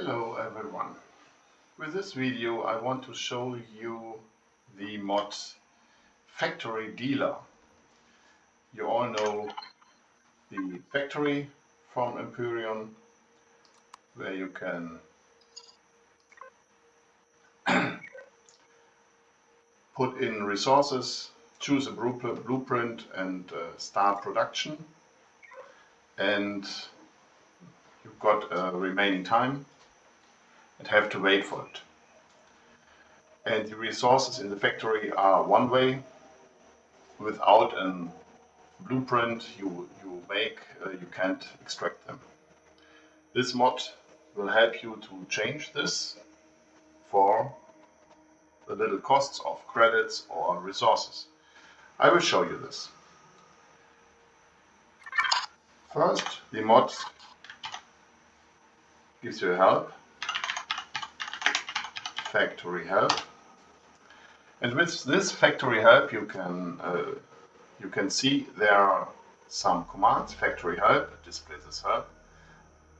Hello everyone. With this video I want to show you the mod Factory Dealer. You all know the factory from Empyrion, where you can put in resources, choose a blueprint and start production, and you've got a remaining time and have to wait for it. And the resources in the factory are one way. Without a blueprint you make, you can't extract them. This mod will help you to change this for the little costs of credits or resources. I will show you this. First, the mod gives you help, factory help, and with this factory help you can see there are some commands. Factory help displays this help.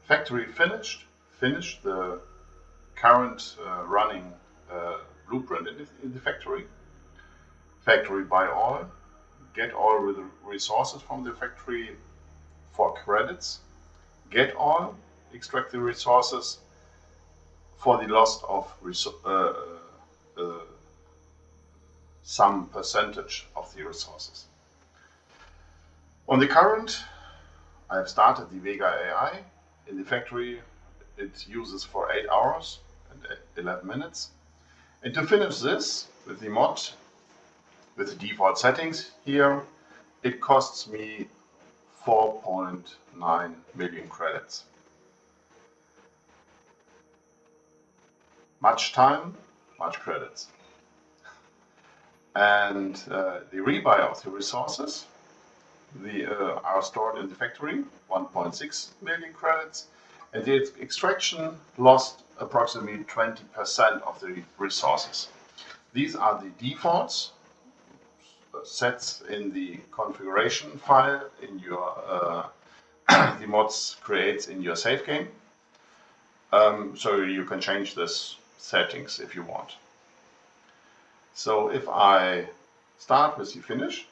Factory finished, finish the current running blueprint in the factory. Factory buy all, get all with the resources from the factory for credits. Get all, extract the resources for the loss of some percentage of the resources. On the current, I've started the Vega AI. In the factory it uses for 8 hours and 11 minutes. And to finish this with the mod, with the default settings here, it costs me 4.9 million credits. Much time, much credits. And the rebuy of the resources are stored in the factory, 1.6 million credits, and the extraction lost approximately 20% of the resources. These are the defaults sets in the configuration file in your the mods creates in your save game. So you can change this settings if you want. So if I start with the finish,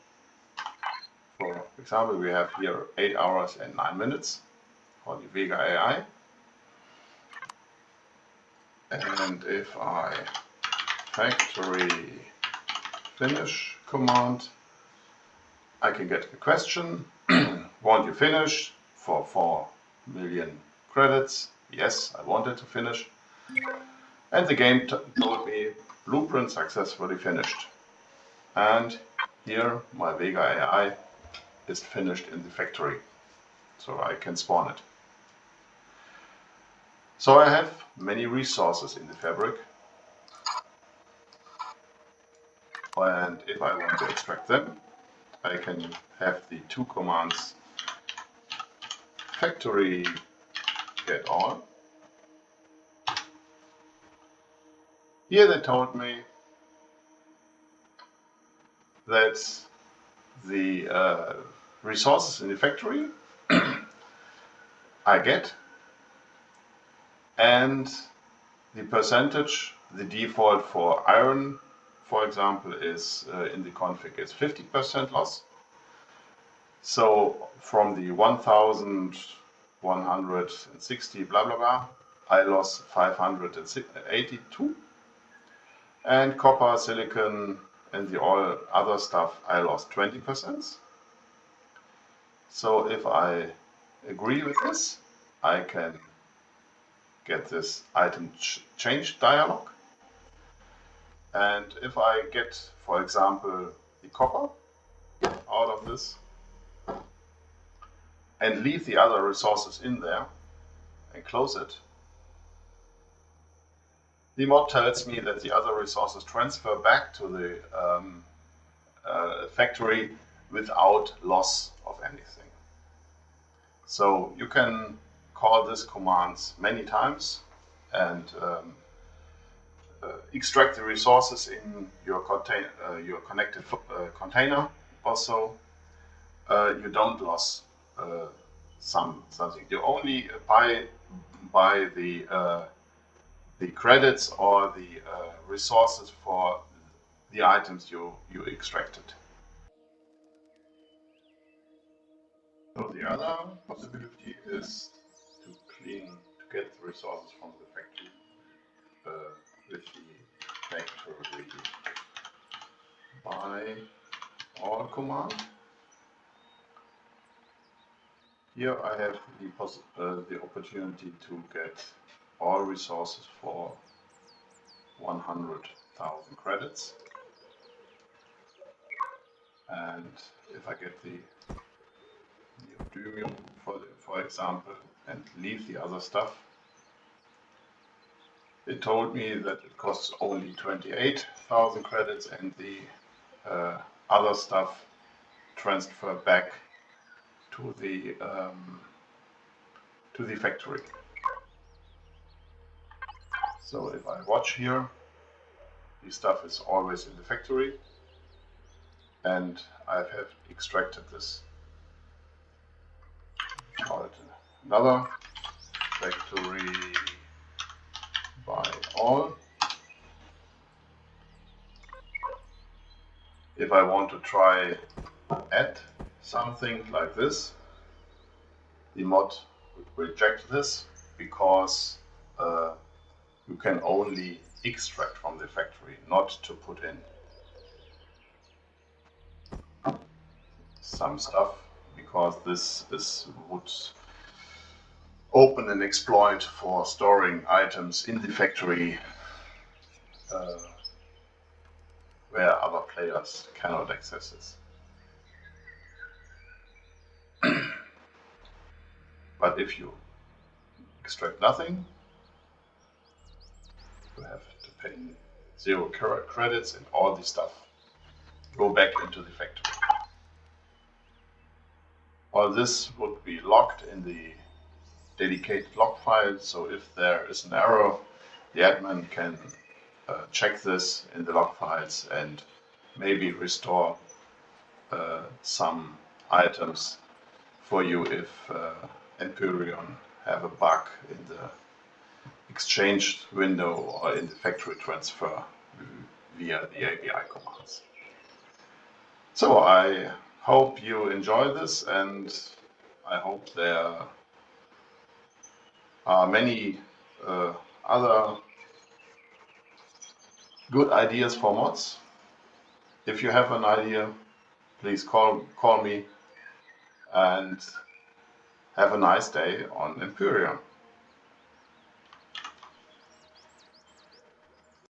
for example, we have here 8 hours and 9 minutes for the Vega AI. And if I factory finish command, I can get a question. Want you finish for 4 million credits? Yes, I wanted to finish. And the game told me blueprint successfully finished. And here my Vega AI is finished in the factory, so I can spawn it. So I have many resources in the fabric, and if I want to extract them, I can have the two commands factory get all. Here they told me that the resources in the factory I get, and the percentage, the default for iron, for example, is in the config is 50% loss. So from the 1160 blah blah blah, I lost 582, and copper, silicon, and the all other stuff I lost 20%. So if I agree with this, I can get this item change dialog. And if I get, for example, the copper out of this and leave the other resources in there and close it, the mod tells me that the other resources transfer back to the factory without loss of anything. So you can call this commands many times and extract the resources in your connected container. Also, you don't lose something. You only buy the the credits or the resources for the items you extracted. So the other possibility is to get the resources from the factory with the factory buy all command. Here I have the opportunity to get all resources for 100,000 credits, and if I get the Empyrion for example and leave the other stuff, it told me that it costs only 28,000 credits and the other stuff transfer back to the factory. So if I watch here, the stuff is always in the factory, and I have extracted this. Call it another factory by all. If I want to try add something like this, the mod would reject this because you can only extract from the factory, not to put in some stuff, because this would open an exploit for storing items in the factory where other players cannot access this. But if you extract nothing, you have to pay 0 credits and all the stuff go back into the factory. All this would be logged in the dedicated log file, so if there is an error, the admin can check this in the log files and maybe restore some items for you if Empyrion have a bug in the exchange window or in the factory transfer via the API commands. So I hope you enjoy this, and I hope there are many other good ideas for mods. If you have an idea, please call me, and have a nice day on Empyrion.